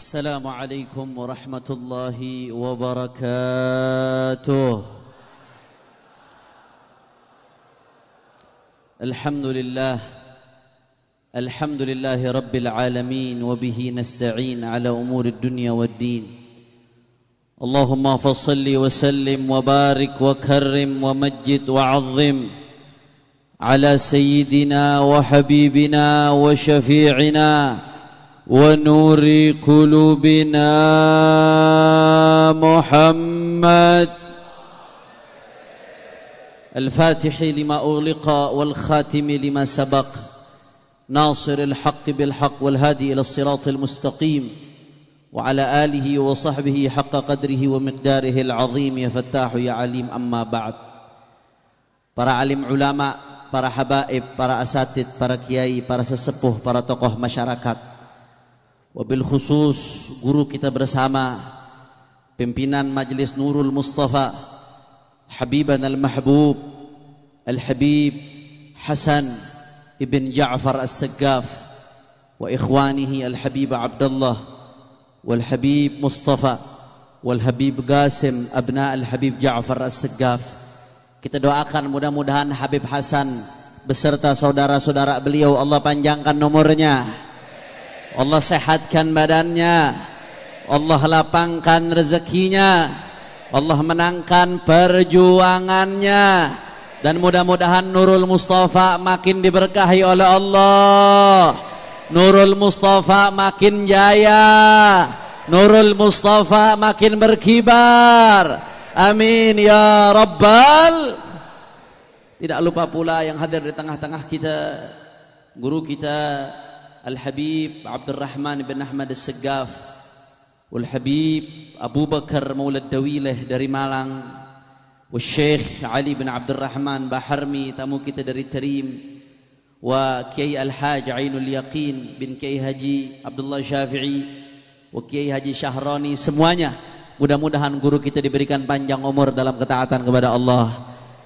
السلام عليكم ورحمة الله وبركاته. الحمد لله رب العالمين وبه نستعين على أمور الدنيا والدين. اللهم فصل وسلم وبارك وكرم ومجد وعظم على سيدنا وحبيبنا وشفيعنا ونور قلوبنا محمد الفاتح لما أغلق والخاتم لما سبق ناصر الحق بالحق والهادي إلى الصراط المستقيم وعلى آله وصحبه حق قدره ومقداره العظيم يا فتاح يا عليم. أما بعد. Para alim ulama, para habaib, para asatid, para kiai, para sesepuh, para tokoh masyarakat, wabil khusus guru kita bersama, pimpinan Majelis Nurul Mustafa, Habiban al-Mahbub, Al-Habib Hasan ibn Ja'far As-Saggaf, wa ikhwanihi Al-Habib Abdullah, wal-Habib Mustafa, wal-Habib Qasim, abna Al-Habib Ja'far As-Saggaf. Kita doakan mudah-mudahan Habib Hasan beserta saudara-saudara beliau Allah panjangkan umurnya, Allah sehatkan badannya, Allah lapangkan rezekinya, Allah menangkan perjuangannya, dan mudah-mudahan Nurul Mustafa makin diberkahi oleh Allah, Nurul Mustafa makin jaya, Nurul Mustafa makin berkibar. Amin ya Rabbal. Tidak lupa pula yang hadir di tengah-tengah kita, guru kita Al-Habib Abdurrahman bin Ahmad As-Saggaf, wal-Habib Abu Bakar Maulad Dawileh dari Malang, wal-Syekh Ali bin Abdurrahman Baharmi tamu kita dari Tarim, wa Kiai Al-Haj Ainul Yaqin bin Kiai Haji Abdullah Syafi'i, wa Kiai Haji Syahrani, semuanya mudah-mudahan guru kita diberikan panjang umur dalam ketaatan kepada Allah.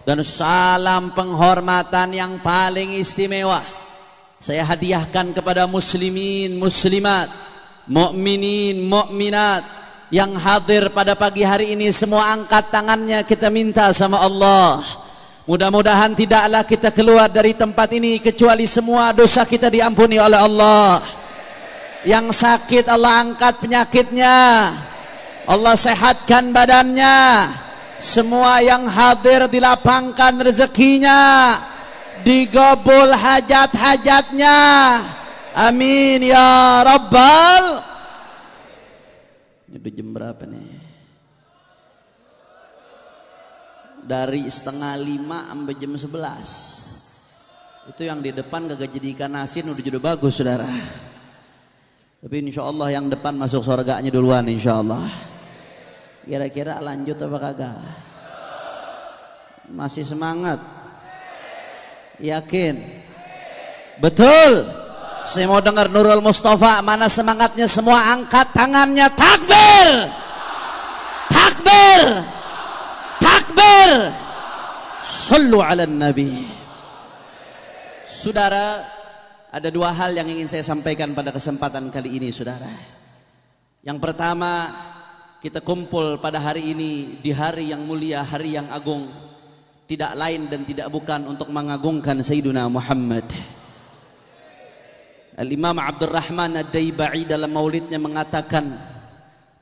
Dan salam penghormatan yang paling istimewa saya hadiahkan kepada muslimin, muslimat, mukminin, mukminat yang hadir pada pagi hari ini. Semua angkat tangannya, kita minta sama Allah, mudah-mudahan tidaklah kita keluar dari tempat ini kecuali semua dosa kita diampuni oleh Allah. Yang sakit Allah angkat penyakitnya, Allah sehatkan badannya, semua yang hadir dilapangkan rezekinya, digabul hajat-hajatnya. Amin ya Rabbal. Ini udah jam berapa nih? Dari 4:30 sampai jam 11. Itu yang di depan gak jadi ikan asin udah bagus saudara. Tapi insya Allah yang depan masuk surganya duluan insya Allah. Kira-kira lanjut apa kagak? Masih semangat? Yakin? Betul? Saya mau dengar Nurul Mustafa. Mana semangatnya? Semua angkat tangannya. Takbir! Takbir! Takbir! Sallu ala Nabi. Saudara, ada dua hal yang ingin saya sampaikan pada kesempatan kali ini saudara. Yang pertama, kita kumpul pada hari ini di hari yang mulia, hari yang agung, tidak lain dan tidak bukan untuk mengagungkan Sayyiduna Muhammad. Al-Imam Abdurrahman Ad-Daibai dalam maulidnya mengatakan,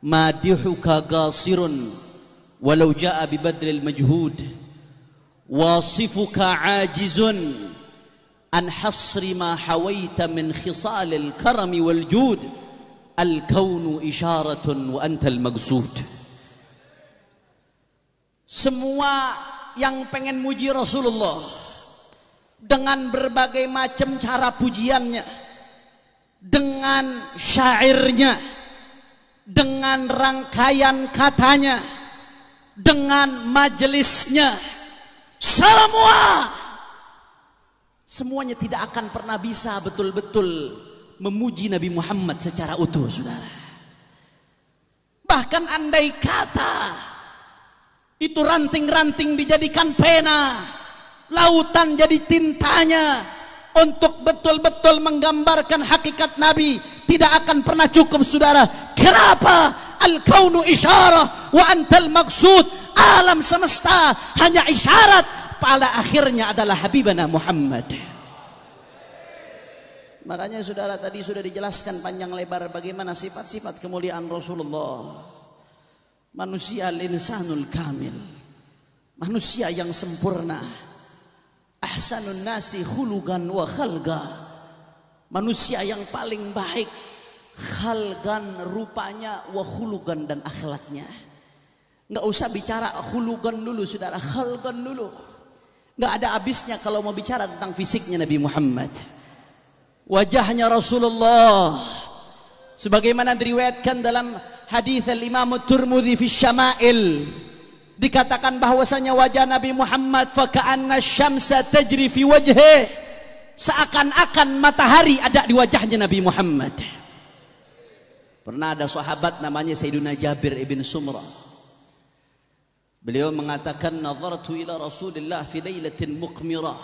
madihuka qasirun walau jaa bi badril majhud, wasifuka ajizun an hasri ma hawaita min khisalil karami wal jud, al-kaunu isyaratun wa antal magsud. Semua yang pengen muji Rasulullah dengan berbagai macam cara pujiannya, dengan syairnya, dengan rangkaian katanya, dengan majelisnya, semuanya tidak akan pernah bisa betul-betul memuji Nabi Muhammad secara utuh saudara. Bahkan andai kata itu ranting-ranting dijadikan pena, lautan jadi tintanya, untuk betul-betul menggambarkan hakikat Nabi, tidak akan pernah cukup saudara. Kenapa? Al-kaunu isyarah wa antal maksud. Alam semesta hanya isyarat, pada akhirnya adalah Habibana Muhammad. Makanya saudara, tadi sudah dijelaskan panjang lebar bagaimana sifat-sifat kemuliaan Rasulullah. Manusia al-insanul kamil, manusia yang sempurna. Ahsanun nasi khuluqan wa khalqa, manusia yang paling baik khalqan rupanya, wa khuluqan dan akhlaknya. Nggak usah bicara khuluqan dulu saudara, khalqan dulu. Nggak ada habisnya kalau mau bicara tentang fisiknya Nabi Muhammad. Wajahnya Rasulullah sebagaimana diriwayatkan dalam hadis al-Imam Tirmidzi fi Syama'il, dikatakan bahwasanya wajah Nabi Muhammad fa ka'anna syamsa tajri fi wajhihi, seakan-akan matahari ada di wajahnya Nabi Muhammad. Pernah ada sahabat namanya Sayyidina Jabir ibn Sumrah. Beliau mengatakan, nazartu ila Rasulillah fi lailatin muqmirah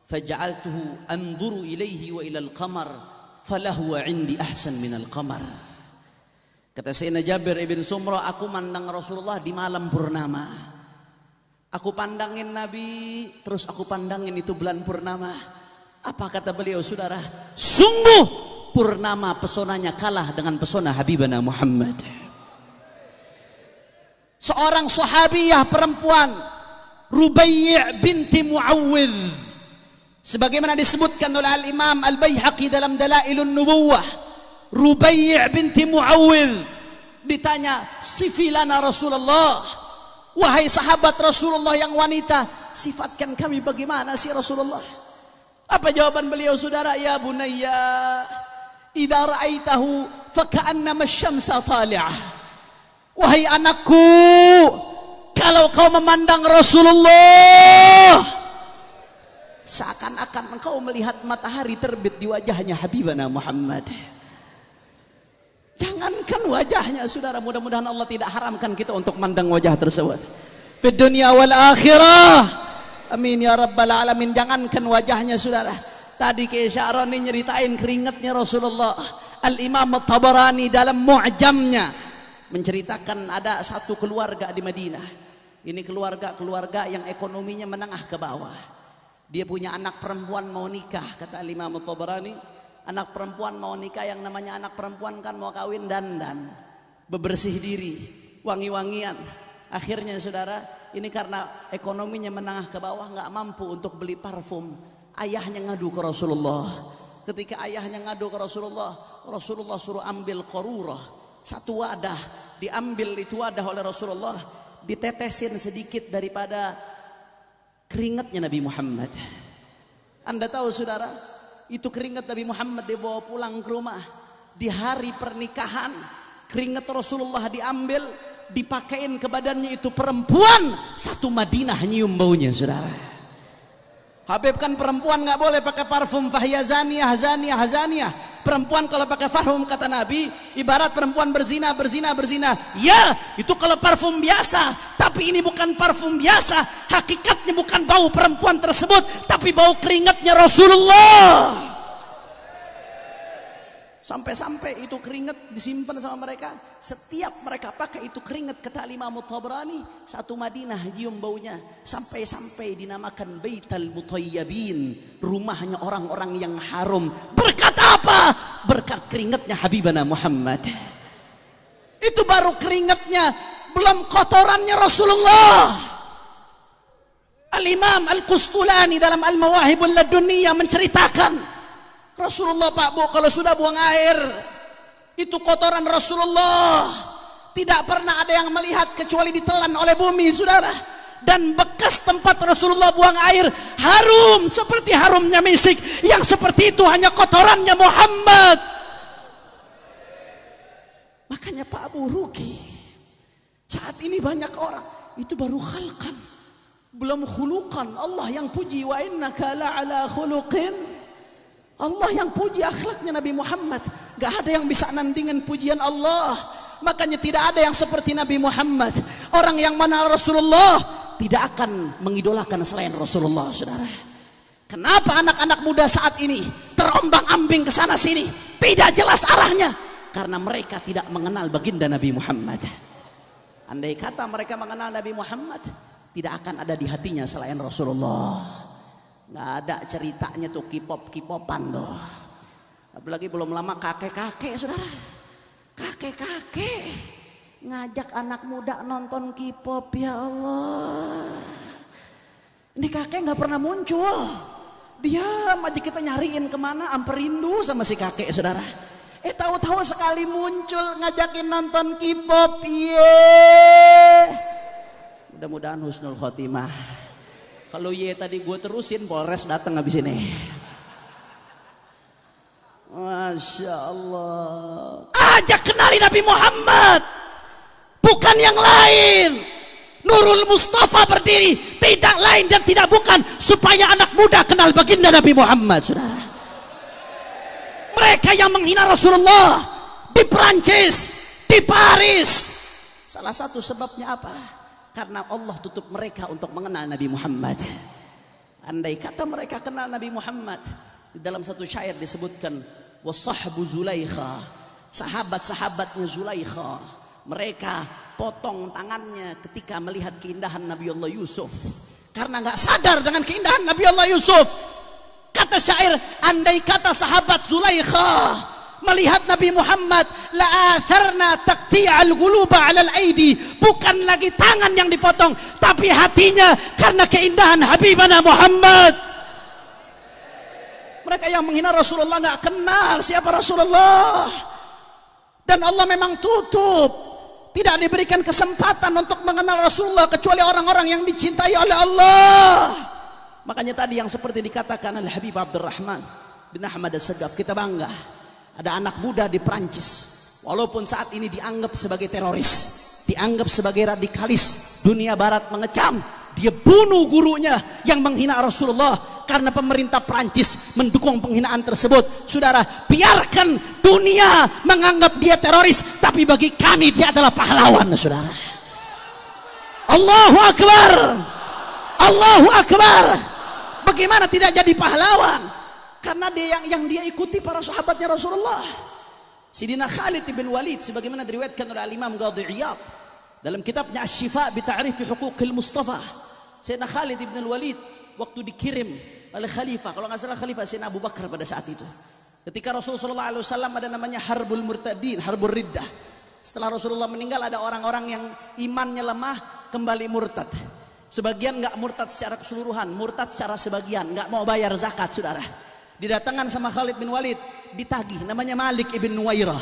faj'altuhu anzuru ilaihi wa ila al-qamar falahu 'indi ahsan min al-qamar. Kata Sayyidina Jabir ibn Sumrah, aku mandang Rasulullah di malam purnama. Aku pandangin Nabi, terus aku pandangin itu bulan purnama. Apa kata beliau saudara? Sungguh purnama pesonanya kalah dengan pesona Habibana Muhammad. Seorang sahabiyah perempuan, Rubai' binti Muawwidh, sebagaimana disebutkan oleh Al-Imam Al-Baihaqi dalam Dalailun Nubuwah. Rubai' binti Muawwidh ditanya, sifilana Rasulullah, wahai sahabat Rasulullah yang wanita, sifatkan kami bagaimana sih Rasulullah. Apa jawaban beliau saudara? Ya bunayya, idza ra'aitahu faka'annama asy-syamsa tali'ah. Wahai anakku, kalau kau memandang Rasulullah, seakan-akan engkau melihat matahari terbit di wajahnya Habibana Muhammad. Jangankan wajahnya saudara, mudah-mudahan Allah tidak haramkan kita untuk mandang wajah tersebut fid dunya wal akhirah, amin ya rabbal alamin. Jangankan wajahnya saudara, tadi ke Sya'rani nyeritain keringatnya Rasulullah. Al-Imam At-Tabarani dalam Mu'jamnya menceritakan ada satu keluarga di Madinah. Ini keluarga yang ekonominya menengah ke bawah. Dia punya anak perempuan mau nikah, kata Al-Imam At-Tabarani. Anak perempuan mau nikah, yang namanya anak perempuan kan mau kawin dandan, bebersih diri, wangi-wangian. Akhirnya saudara, ini karena ekonominya menengah ke bawah, nggak mampu untuk beli parfum. Ayahnya ngadu ke Rasulullah. Ketika ayahnya ngadu ke Rasulullah, Rasulullah suruh ambil qarurah, satu wadah. Diambil itu wadah oleh Rasulullah, ditetesin sedikit daripada keringatnya Nabi Muhammad. Anda tahu saudara, itu keringat Nabi Muhammad dibawa pulang ke rumah. Di hari pernikahan, keringat Rasulullah diambil, dipakein ke badannya itu perempuan satu Madinah nyium baunya saudara. Habib kan perempuan nggak boleh pakai parfum, fahya zaniyah, zaniyah, zaniyah. Perempuan kalau pakai parfum kata Nabi ibarat perempuan berzina. Ya, itu kalau parfum biasa, tapi ini bukan parfum biasa. Hakikatnya bukan bau perempuan tersebut, tapi bau keringatnya Rasulullah. Sampai-sampai itu keringat disimpan sama mereka. Setiap mereka pakai itu keringat, kata Imam Tabrani, satu Madinah nyium baunya. Sampai-sampai dinamakan Baitul Mutayyibin, rumahnya orang-orang yang harum. Berkat apa? Berkat keringatnya Habibana Muhammad. Itu baru keringatnya, belum kotorannya Rasulullah. Al-Imam Al-Qustulani dalam Al-Mawahibul Laduniyah menceritakan, Rasulullah Pak Bu kalau sudah buang air, itu kotoran Rasulullah. Tidak pernah ada yang melihat kecuali ditelan oleh bumi saudara. Dan bekas tempat Rasulullah buang air harum seperti harumnya misik. Yang seperti itu hanya kotorannya Muhammad. Makanya Pak Bu rugi. Saat ini banyak orang, itu baru khalqan, belum khuluqan. Allah yang puji, wa innaka la'ala khuluqin. Allah yang puji akhlaknya Nabi Muhammad. Gak ada yang bisa nandingin pujian Allah. Makanya tidak ada yang seperti Nabi Muhammad. Orang yang mengenal Rasulullah tidak akan mengidolakan selain Rasulullah saudara. Kenapa anak-anak muda saat ini terombang-ambing ke sana sini, tidak jelas arahnya? Karena mereka tidak mengenal baginda Nabi Muhammad. Andai kata mereka mengenal Nabi Muhammad, tidak akan ada di hatinya selain Rasulullah. Nggak ada ceritanya tuh K-pop-K-popan tuh. Apalagi belum lama kakek-kakek saudara, kakek-kakek ngajak anak muda nonton K-pop. Ya Allah, ini kakek nggak pernah muncul. Dia aja kita nyariin kemana, amperindu sama si kakek saudara. Tahu-tahu sekali muncul ngajakin nonton K-pop. Mudah-mudahan husnul khotimah. Kalau tadi gue terusin, Polres datang habis ini. Masya Allah. Ajak kenali Nabi Muhammad, bukan yang lain. Nurul Mustafa berdiri, tidak lain dan tidak bukan supaya anak muda kenal baginda Nabi Muhammad, saudara. Mereka yang menghina Rasulullah di Perancis, di Paris, salah satu sebabnya apa? Karena Allah tutup mereka untuk mengenal Nabi Muhammad. Andai kata mereka kenal Nabi Muhammad, di dalam satu syair disebutkan wasahbu Zulaikha, sahabat-sahabatnya Zulaikha, mereka potong tangannya ketika melihat keindahan Nabi Allah Yusuf, karena nggak sadar dengan keindahan Nabi Allah Yusuf. Kata syair, andai kata sahabat Zulaikha melihat Nabi Muhammad, la atharna taqti'al quluba 'alal aidi, bukan lagi tangan yang dipotong tapi hatinya, karena keindahan Habibana Muhammad. Mereka yang menghina Rasulullah nggak kenal siapa Rasulullah, dan Allah memang tutup, tidak diberikan kesempatan untuk mengenal Rasulullah kecuali orang-orang yang dicintai oleh Allah. Makanya tadi yang seperti dikatakan oleh Habib Abdurrahman bin Ahmad As-Sagaf, kita bangga ada anak muda di Prancis, walaupun saat ini dianggap sebagai teroris, dianggap sebagai radikalis, dunia barat mengecam, dia bunuh gurunya yang menghina Rasulullah. Karena pemerintah Prancis mendukung penghinaan tersebut, saudara, biarkan dunia menganggap dia teroris, tapi bagi kami dia adalah pahlawan, saudara. Allahu Akbar, Allahu Akbar. Bagaimana tidak jadi pahlawan? Karena dia yang dia ikuti para sahabatnya Rasulullah. Sidina Khalid bin Walid, sebagaimana diriwayatkan oleh Imam Qadhi Iyad dalam kitabnya Asy-Syifa bi Ta'rif Huquqil Mustafa. Sidina Khalid bin Walid waktu dikirim oleh khalifah, kalau nggak salah khalifah Sayyidina Abu Bakar pada saat itu, ketika Rasulullah SAW ada namanya Harbul Murtadin, Harbul Riddah. Setelah Rasulullah meninggal, ada orang-orang yang imannya lemah kembali murtad. Sebagian nggak murtad secara keseluruhan, murtad secara sebagian, nggak mau bayar zakat, saudara. Didatangkan sama Khalid bin Walid, ditagih, namanya Malik ibn Nuwairah,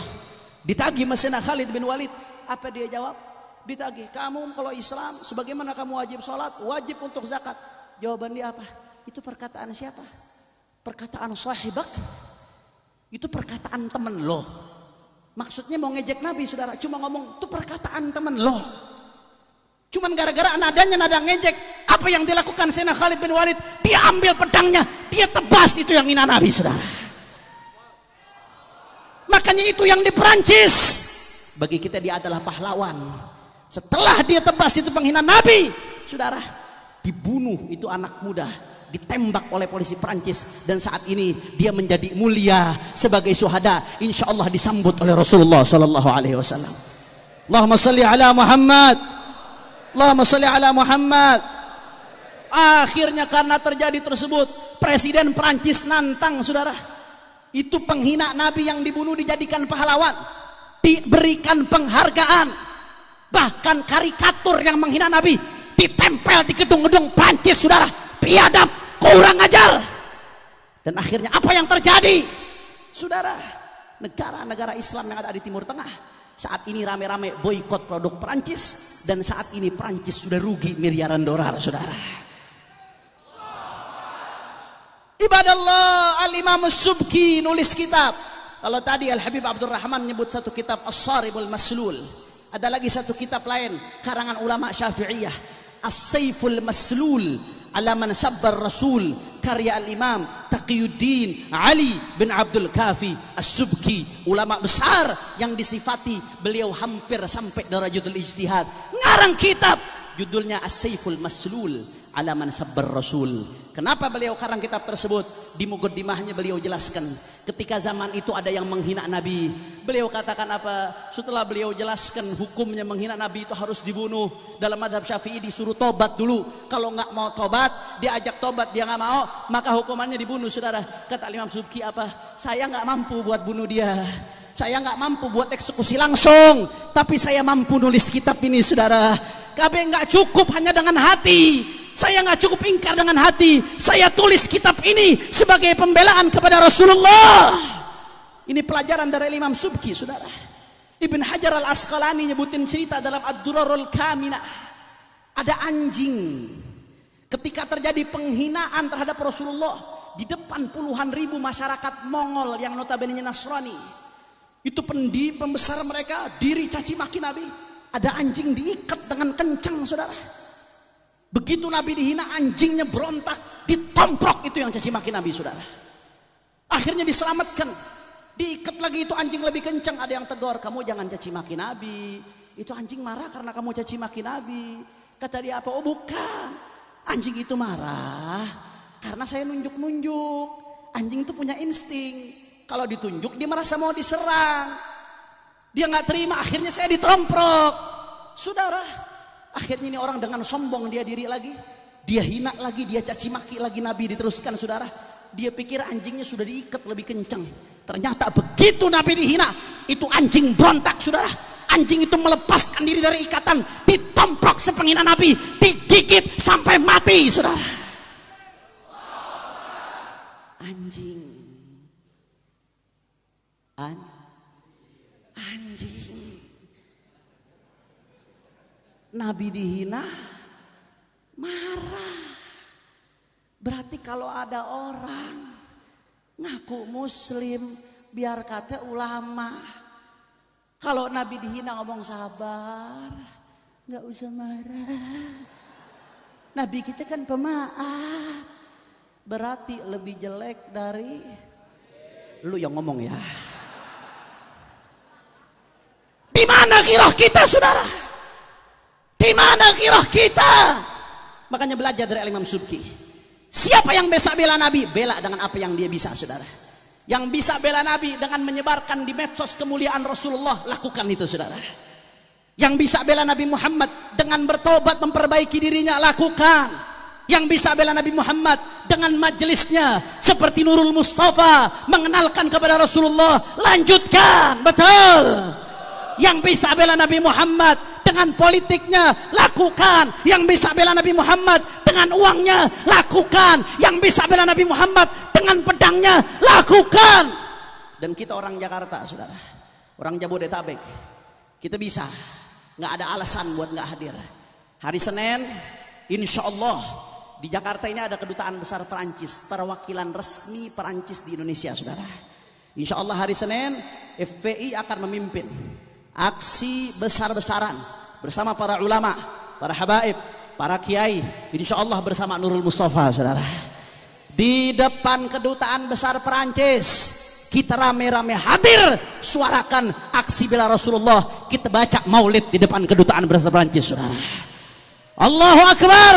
ditagih Sayyidina Khalid bin Walid. Apa dia jawab? Ditagih, kamu kalau Islam sebagaimana kamu wajib sholat, wajib untuk zakat. Jawaban dia apa? Itu perkataan siapa? Perkataan sahibak. Itu perkataan temen lo. Maksudnya mau ngejek Nabi, saudara. Cuma ngomong, itu perkataan temen lo. Cuman gara-gara nadanya nada ngejek, apa yang dilakukan Sayyidina Khalid bin Walid? Dia ambil pedangnya, dia tebas itu yang hina Nabi, saudara. Makanya itu yang di Perancis, bagi kita dia adalah pahlawan. Setelah dia tebas itu penghina Nabi, saudara, dibunuh itu anak muda, ditembak oleh polisi Perancis, dan saat ini dia menjadi mulia sebagai syuhada, insya Allah disambut oleh Rasulullah Sallallahu Alaihi Wasallam. Allahumma salli ala Muhammad, Allahumma salli ala Muhammad. Akhirnya karena terjadi tersebut, Presiden Perancis nantang, saudara, itu penghina Nabi yang dibunuh dijadikan pahlawan, diberikan penghargaan, bahkan karikatur yang menghina Nabi ditempel di gedung-gedung Perancis, saudara. Biadab, kurang ajar. Dan akhirnya apa yang terjadi, saudara? Negara-negara Islam yang ada di Timur Tengah saat ini rame-rame boikot produk Perancis, dan saat ini Perancis sudah rugi miliaran dolar, saudara. Ibadallah, Al-Imam As-Subki nulis kitab. Kalau tadi Al-Habib Abdurrahman menyebut satu kitab As-Saribul Maslul, ada lagi satu kitab lain karangan ulama Syafi'iyah, As-Saiful Maslul ala man sabbar Rasul, karya Al-Imam Taqiyuddin Ali bin Abdul Kafi As-Subki, ulama besar yang disifati beliau hampir sampai darajatul ijtihad. Ngarang kitab judulnya As-Saiful Maslul ala man sabbar rasul. Kenapa beliau karang kitab tersebut? Di muqaddimahnya beliau jelaskan, ketika zaman itu ada yang menghina Nabi, beliau katakan apa? Setelah beliau jelaskan hukumnya menghina Nabi itu harus dibunuh. Dalam mazhab Syafi'i disuruh tobat dulu. Kalau nggak mau tobat, diajak tobat, dia nggak mau, maka hukumannya dibunuh, saudara. Kata Imam Subki apa? Saya nggak mampu buat bunuh dia. Saya nggak mampu buat eksekusi langsung, tapi saya mampu nulis kitab ini, saudara. KB nggak cukup hanya dengan hati. Saya nggak cukup ingkar dengan hati. Saya tulis kitab ini sebagai pembelaan kepada Rasulullah. Ini pelajaran dari Imam Subki, saudara. Ibn Hajar al-Asqalani nyebutin cerita dalam Ad-Durarul Kaminah. Ada anjing. Ketika terjadi penghinaan terhadap Rasulullah di depan puluhan ribu masyarakat Mongol yang notabene Nasrani. Itu pembesar mereka diri caci maki Nabi. Ada anjing diikat dengan kencang, saudara. Begitu Nabi dihina, anjingnya berontak, ditomprok, itu yang caci maki Nabi, saudara. Akhirnya diselamatkan, diikat lagi, itu anjing lebih kencang. Ada yang tegur, kamu jangan caci maki Nabi, itu anjing marah karena kamu caci maki Nabi. Kata dia apa? Oh bukan, anjing itu marah karena saya nunjuk-nunjuk. Anjing itu punya insting, kalau ditunjuk dia merasa mau diserang, dia nggak terima, akhirnya saya ditomprok, saudara. Akhirnya ini orang dengan sombong dia diri lagi, dia hina lagi, dia caci maki lagi Nabi, diteruskan, saudara. Dia pikir anjingnya sudah diikat lebih kencang. Ternyata begitu Nabi dihina, itu anjing berontak, saudara. Anjing itu melepaskan diri dari ikatan, ditomprok sepenghina Nabi, digigit sampai mati, saudara. Anjing. Anjing. Nabi dihina, marah. Berarti kalau ada orang ngaku muslim, biar kata ulama, kalau Nabi dihina ngomong sabar, nggak usah marah. Nabi kita kan pemaaf. Berarti lebih jelek dari lu yang ngomong ya. Di mana kirah kita, saudara? Di mana kirah kita? Makanya belajar dari Imam Subki. Siapa yang bisa bela Nabi? Bela dengan apa yang dia bisa, saudara. Yang bisa bela Nabi dengan menyebarkan di medsos kemuliaan Rasulullah, lakukan itu, saudara. Yang bisa bela Nabi Muhammad dengan bertobat memperbaiki dirinya, lakukan. Yang bisa bela Nabi Muhammad dengan majelisnya seperti Nurul Mustafa mengenalkan kepada Rasulullah, lanjutkan, betul. Yang bisa bela Nabi Muhammad dengan politiknya, lakukan. Yang bisa bela Nabi Muhammad dengan uangnya, lakukan. Yang bisa bela Nabi Muhammad dengan pedangnya, lakukan. Dan kita orang Jakarta, saudara, orang Jabodetabek, kita bisa, nggak ada alasan buat nggak hadir. Hari Senin, insya Allah di Jakarta ini ada kedutaan besar Perancis, perwakilan resmi Perancis di Indonesia, saudara. Insya Allah hari Senin FPI akan memimpin aksi besar-besaran bersama para ulama, para habaib, para kiai, insya Allah bersama Nurul Mustafa, saudara. Di depan kedutaan besar Perancis, kita rame-rame hadir, suarakan aksi bela Rasulullah. Kita baca maulid di depan kedutaan besar Perancis, saudara. Allahu Akbar,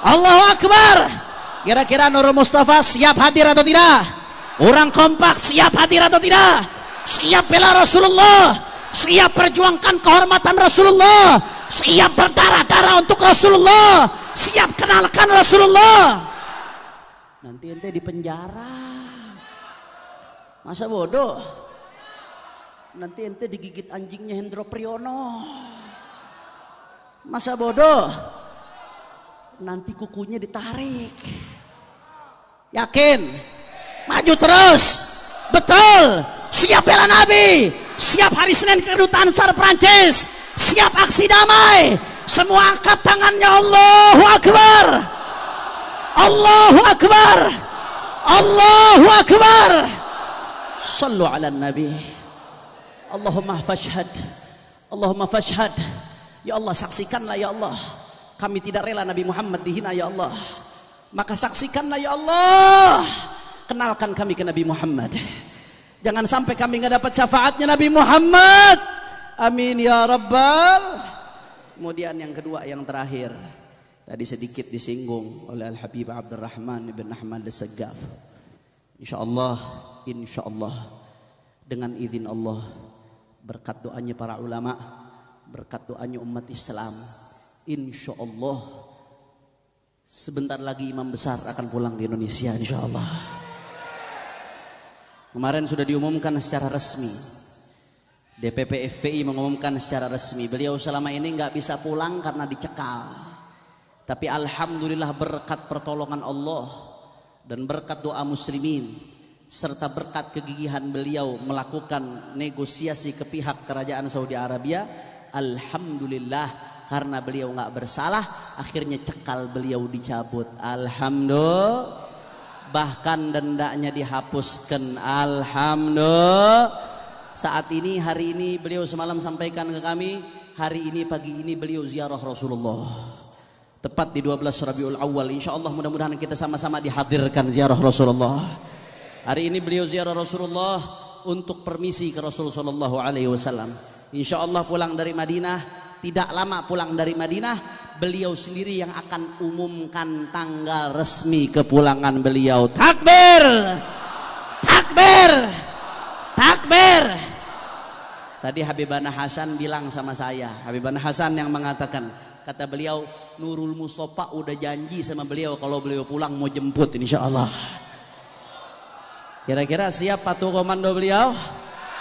Allahu Akbar. Kira-kira Nurul Mustafa siap hadir atau tidak? Orang kompak siap hadir atau tidak? Siap bela Rasulullah, siap perjuangkan kehormatan Rasulullah, siap berdarah-darah untuk Rasulullah, siap kenalkan Rasulullah. Nanti ente di penjara, masa bodoh? Nanti ente digigit anjingnya Hendro Priyono, masa bodoh? Nanti kukunya ditarik. Yakin? Maju terus, betul. Siap bela Nabi, siap hari Senin kedutaan besar Perancis, siap aksi damai. Semua angkat tangannya, Allahu Akbar, Allahu Akbar, Allahu Akbar. Sallu ala Nabi. Allahumma fashhad, Allahumma fashhad. Ya Allah, saksikanlah ya Allah, kami tidak rela Nabi Muhammad dihina ya Allah. Maka saksikanlah ya Allah, kenalkan kami ke Nabi Muhammad. Jangan sampai kami nggak dapat syafaatnya Nabi Muhammad. Amin ya Rabbal. Kemudian yang kedua, yang terakhir, tadi sedikit disinggung oleh Al-Habib Abdurrahman bin Ahmad As-Saggaf. Insyaallah dengan izin Allah, berkat doanya para ulama, berkat doanya umat Islam, insyaallah sebentar lagi imam besar akan pulang di Indonesia insyaallah. Kemarin sudah diumumkan secara resmi, DPP FPI mengumumkan secara resmi, beliau selama ini nggak bisa pulang karena dicekal. Tapi alhamdulillah berkat pertolongan Allah dan berkat doa muslimin serta berkat kegigihan beliau melakukan negosiasi ke pihak kerajaan Saudi Arabia, alhamdulillah karena beliau nggak bersalah, akhirnya cekal beliau dicabut. Alhamdulillah, bahkan dendanya dihapuskan. Alhamdulillah. Saat ini, hari ini beliau semalam sampaikan ke kami, hari ini pagi ini beliau ziarah Rasulullah. Tepat di 12 Rabiul Awal, insya Allah mudah-mudahan kita sama-sama dihadirkan ziarah Rasulullah. Hari ini beliau ziarah Rasulullah untuk permisi ke Rasulullah Sallallahu Alaihi Wasallam. Insya Allah pulang dari Madinah, tidak lama pulang dari Madinah, beliau sendiri yang akan umumkan tanggal resmi kepulangan beliau. Takbir, takbir, takbir. Tadi Habibana Hasan bilang sama saya, Habibana Hasan yang mengatakan, kata beliau, Nurul Mustafa udah janji sama beliau kalau beliau pulang mau jemput insyaallah. Kira-kira siap patuh komando beliau?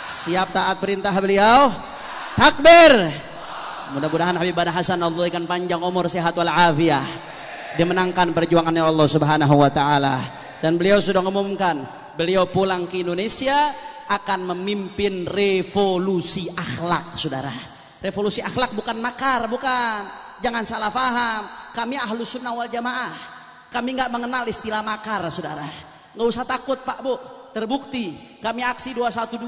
Siap taat perintah beliau? Takbir. Mudah-mudahan Habibana Hasan Allah berikan panjang umur, sehat wal afiah. Dia menangkan perjuangannya Allah Subhanahu wa taala. Dan beliau sudah mengumumkan, beliau pulang ke Indonesia akan memimpin revolusi akhlak, saudara. Revolusi akhlak bukan makar, bukan. Jangan salah faham. Kami Ahlus Sunnah wal Jamaah, kami nggak mengenal istilah makar, saudara. Nggak usah takut Pak Bu. Terbukti kami aksi 212,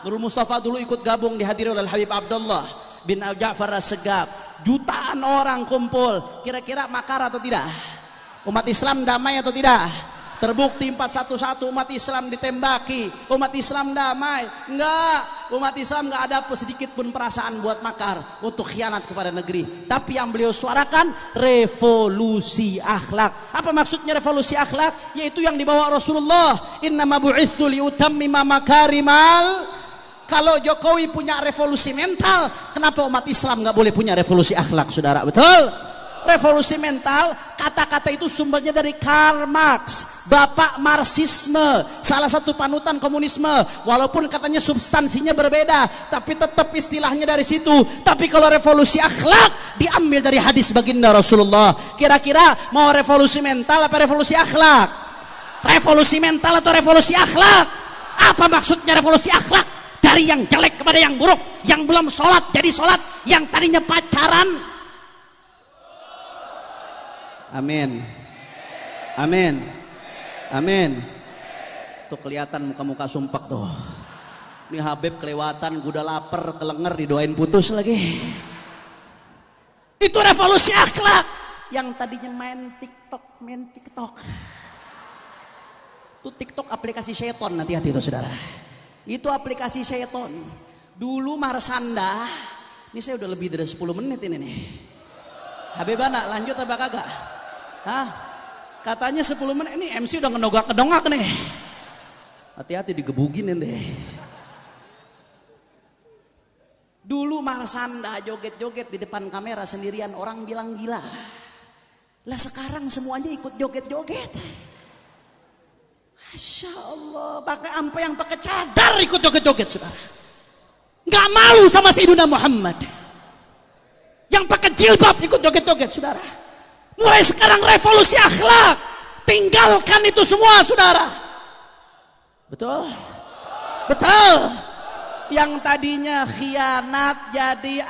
Nurul Mustafa dulu ikut gabung, dihadiri oleh Habib Abdullah bin Al-Ja'far As-Segaf. Jutaan orang kumpul. Kira-kira makar atau tidak? Umat Islam damai atau tidak? Terbukti 411 umat Islam ditembaki, umat Islam damai. Enggak, umat Islam enggak ada sedikit pun perasaan buat makar untuk khianat kepada negeri. Tapi yang beliau suarakan revolusi akhlak. Apa maksudnya revolusi akhlak? Yaitu yang dibawa Rasulullah, innama bu'itsu liutammima makarimal. Kalau Jokowi punya revolusi mental, kenapa umat Islam enggak boleh punya revolusi akhlak, saudara? Betul? Revolusi mental, kata-kata itu sumbernya dari Karl Marx, bapak Marxisme, salah satu panutan komunisme. Walaupun katanya substansinya berbeda, tapi tetap istilahnya dari situ. Tapi kalau revolusi akhlak diambil dari hadis baginda Rasulullah. Kira-kira mau revolusi mental apa revolusi akhlak? Revolusi mental atau revolusi akhlak? Apa maksudnya revolusi akhlak? Dari yang jelek kepada yang buruk, yang belum sholat jadi sholat, yang tadinya pacaran. Amin, amin, amin. Tuh kelihatan muka-muka sumpah tuh. Ini Habib kelewatan, udah lapar, kelenger, didoain putus lagi. Itu revolusi akhlak. Yang tadinya main TikTok. Itu TikTok aplikasi syaiton, hati-hati itu saudara. Itu aplikasi syaiton. Dulu Marsanda, ini saya udah lebih dari 10 menit ini nih. Habibana lanjut apa kagak? Hah? Katanya 10 menit, ini MC udah ngedongak nih. Hati-hati digebugin ente. Dulu Marsanda joget-joget di depan kamera sendirian, orang bilang gila. Lah sekarang semuanya ikut joget-joget. Masya Allah, sampai yang pakai cadar ikut joget-joget, saudara. Nggak malu sama Sayyidina Muhammad. Yang pakai jilbab ikut joget-joget, saudara. Mulai sekarang revolusi akhlak, tinggalkan itu semua, saudara. Betul? Betul. Yang tadinya khianat jadi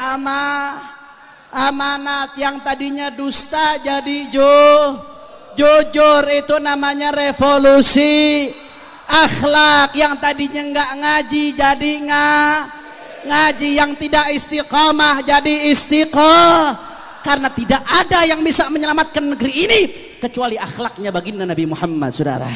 amanat, yang tadinya dusta jadi jujur. Itu namanya revolusi akhlak. Yang tadinya nggak ngaji jadi ngaji, yang tidak istiqamah jadi istiqamah. Karena tidak ada yang bisa menyelamatkan negeri ini kecuali akhlaknya baginda Nabi Muhammad, saudara.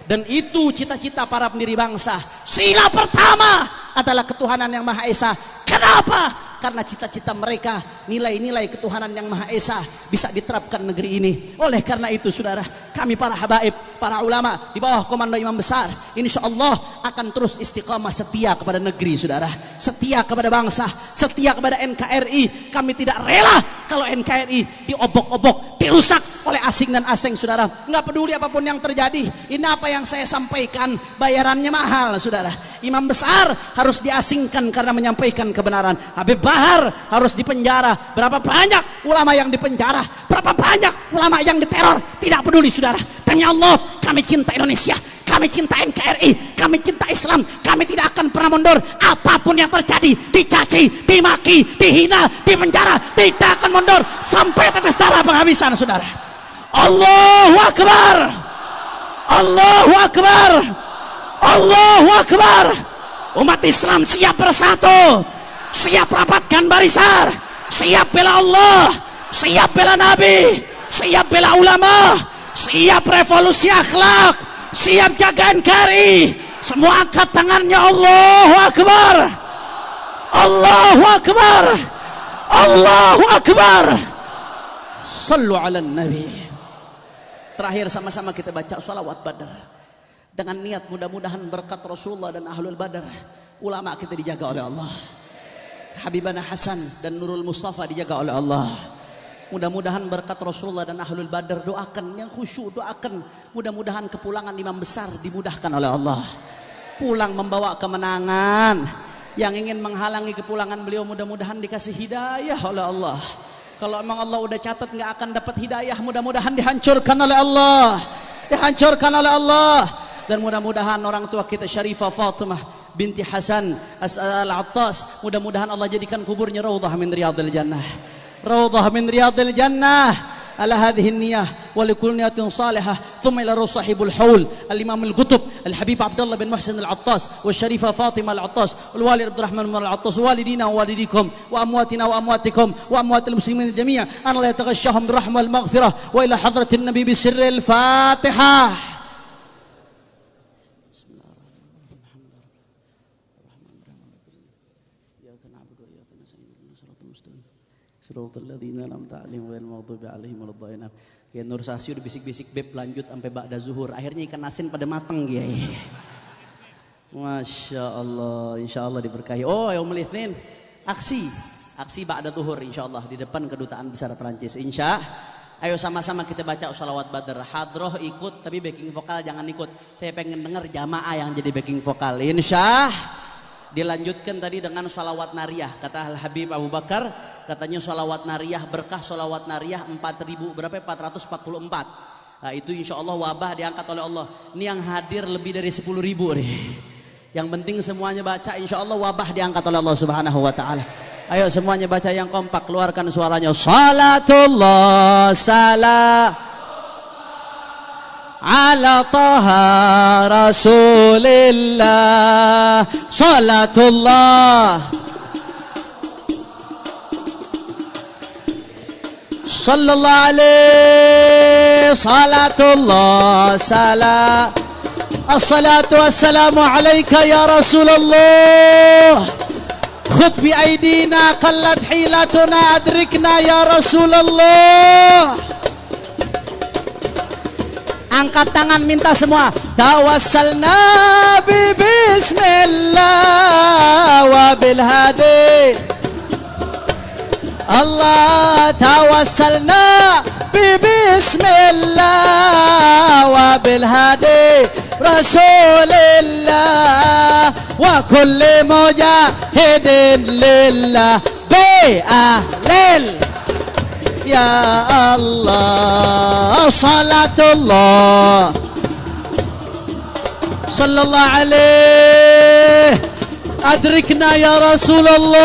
Dan itu cita-cita para pendiri bangsa. Sila pertama adalah ketuhanan yang Maha Esa. Kenapa? karena cita-cita mereka nilai-nilai ketuhanan yang Maha Esa bisa diterapkan negeri ini. Oleh karena itu saudara, kami para habaib, para ulama di bawah komando imam besar, insyaallah akan terus istiqamah setia kepada negeri saudara, setia kepada bangsa, setia kepada NKRI. Kami tidak rela kalau NKRI diobok-obok, dirusak oleh asing dan asing saudara. Nggak peduli apapun yang terjadi. Ini apa yang saya sampaikan, bayarannya mahal saudara. Imam besar harus diasingkan karena menyampaikan kebenaran. Habib Bahar harus dipenjara. Berapa banyak ulama yang dipenjara, berapa banyak ulama yang diteror, tidak peduli saudara. Demi Allah, kami cinta Indonesia, kami cinta NKRI, kami cinta Islam, kami tidak akan pernah mundur. Apapun yang terjadi, dicaci, dimaki, dihina, dipenjara, tidak akan mundur sampai tetes darah penghabisan saudara. Allahu Akbar, Allahu Akbar, Allahu Akbar. Umat Islam siap bersatu, siap rapatkan barisan, siap bela Allah, siap bela Nabi, siap bela ulama, siap revolusi akhlak, siap jaga NKRI. Semua angkat tangannya. Allahu Akbar, Allahu Akbar, Allahu Akbar. Sallu ala Nabi. Terakhir sama-sama kita baca sholawat Badar dengan niat mudah-mudahan berkat Rasulullah dan Ahlul Badar, ulama kita dijaga oleh Allah, Habibana Hasan dan Nurul Mustafa dijaga oleh Allah. Mudah-mudahan berkat Rasulullah dan Ahlul Badar, doakan yang khusyuk, doakan mudah-mudahan kepulangan imam besar dimudahkan oleh Allah, pulang membawa kemenangan. Yang ingin menghalangi kepulangan beliau mudah-mudahan dikasih hidayah oleh Allah. Kalau memang Allah udah catat nggak akan dapat hidayah, mudah-mudahan dihancurkan oleh Allah, dihancurkan oleh Allah. Dan mudah-mudahan orang tua kita Syarifah Fatimah binti Hasan Al-Attas, mudah-mudahan Allah jadikan kuburnya raudhah min riyadil jannah, raudhah min riyadil jannah. Ala hadhihi niyyah wa likulli niyatin salihah. Thumma ila sahibul haul al-imam al-qutb al-habib Abdullah bin Muhsin Al-Attas wa Syarifah Fatimah Al-Attas wal walid Abdurrahman Al-Attas, walidina wa walidikum wa amwatina wa amwatikum wa amwatil muslimin jami'an, an la yataghashshahum birahmah wal maghfirah wa ila hadratin nabi bi sirril Fatihah. Ya Nur Sasi udah bisik-bisik beb lanjut sampai ba'da zuhur, akhirnya ikan asin pada matang ya. Masya Allah, insya Allah diberkahi. Oh yaumul itsnin aksi ba'da zuhur insya Allah di depan kedutaan besar Perancis. Ayo sama-sama kita baca sholawat Badar. Hadroh ikut tapi backing vokal jangan ikut. Saya pengen dengar jamaah yang jadi backing vokal. Dilanjutkan tadi dengan sholawat nariyah. Kata Al Habib Abu Bakar, katanya sholawat nariyah, berkah sholawat nariyah 4.044. Nah, itu insya Allah wabah diangkat oleh Allah. Ini yang hadir lebih dari 10.000 nih. Yang penting semuanya baca, insya Allah wabah diangkat oleh Allah Subhanahu Wa Taala. Ayo semuanya baca yang kompak, keluarkan suaranya. Salatullah salam ala taha rasulillah. Salatullah sallallahu alaihi. Salatullah salam. Assalatu wassalamu alaika ya Rasulullah. Khud bi aidina qallat hilatuna adrikna ya Rasulullah. Angkat tangan minta semua. Tawassalna bi bismillah wa bil hadi Allah. Tawassalna bi bismillah wa bil hadi Rasulillah wa kulli mujahidin lillah bi ahlil. Ya Allah, salatullah sallallahu alaihi. Adrikna ya Rasulullah.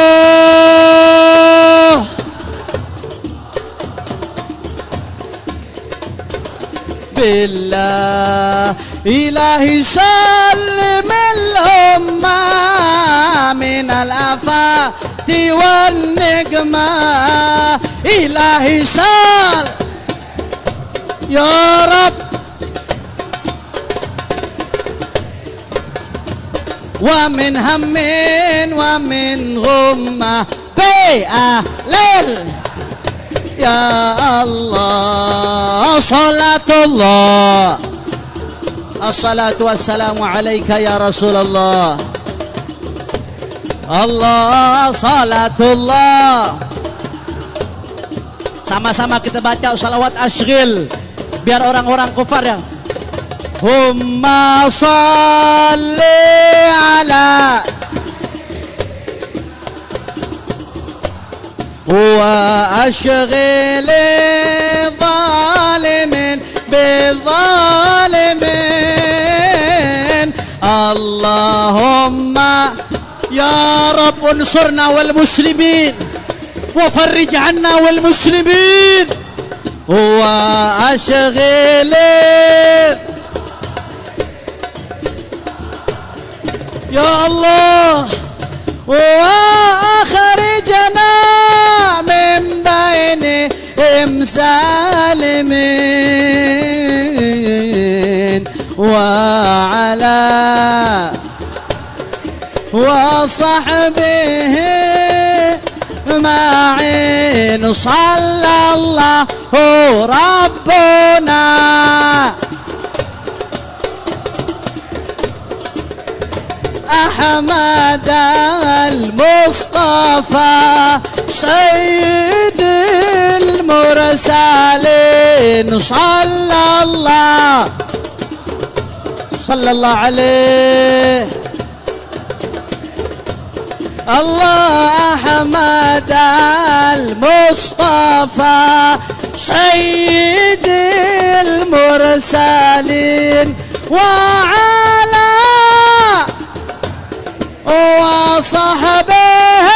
Billah ilahi sallim al-umma min al-afati wan nigma. Ilahi sal ya Rab wa min hammin wa min ghumma Rabbi ahlil. Ya Allah, salatullah, assalatu wassalamu alaika ya Rasulullah. Allah, salatullah. Sama-sama kita baca salawat asyril biar orang-orang kufar yang Humma salli ala wa ashghil zalimin bizalimin. Allahumma ya Rabb unsurna wal muslimin وفرج عنا والمسلمين وأشغل يا الله وأخرجنا من بينهم سالمين وعلى وصحبه معين صلى الله ربنا أحمد المصطفى سيد المرسلين صلى الله عليه الله أحمد المصطفى سيد المرسلين وعلى وصحبه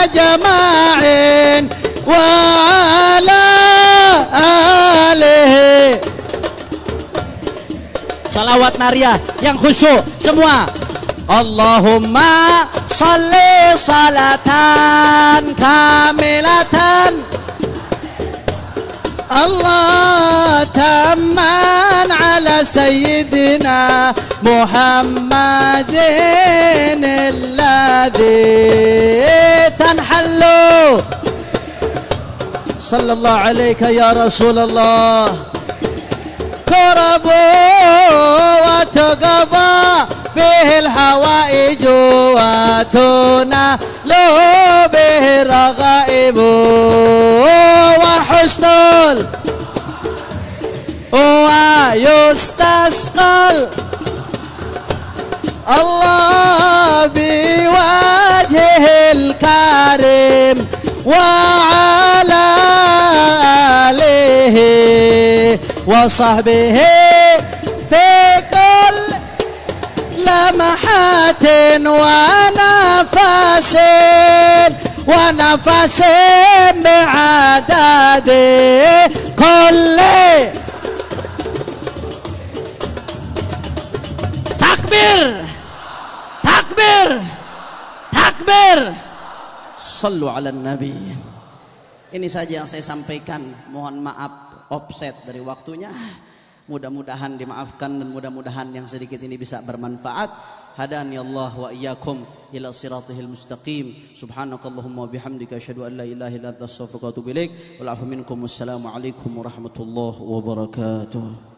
أجمعين وعلى آله. Salawat nariyah yang khusyuk semua. Allahumma salli salatan kamilatan Allah tamman ala sayyidina Muhammadin alladhi tanhallu sallallahu alayka ya Rasulullah karabu wa taqadha به الحوائج وتنال به الرغائب وحسن ويستسقى الله بوجهه الكريم وعلى آله وصحبه في كل لمحات ونفس بعدد كل takbir takbir takbir sallu ala nabi. Ini saja yang saya sampaikan, mohon maaf offset dari waktunya. Mudah-mudahan dimaafkan dan mudah-mudahan yang sedikit ini bisa bermanfaat. Hadani Allah wa iyyakum ila siratihil mustaqim. Subhanakallahumma wa bihamdika asyhadu an la ilaha illa anta astaghfiruka wa atubu ilaik. Wal afu minkum. Wassalamu alaikum warahmatullahi wabarakatuh.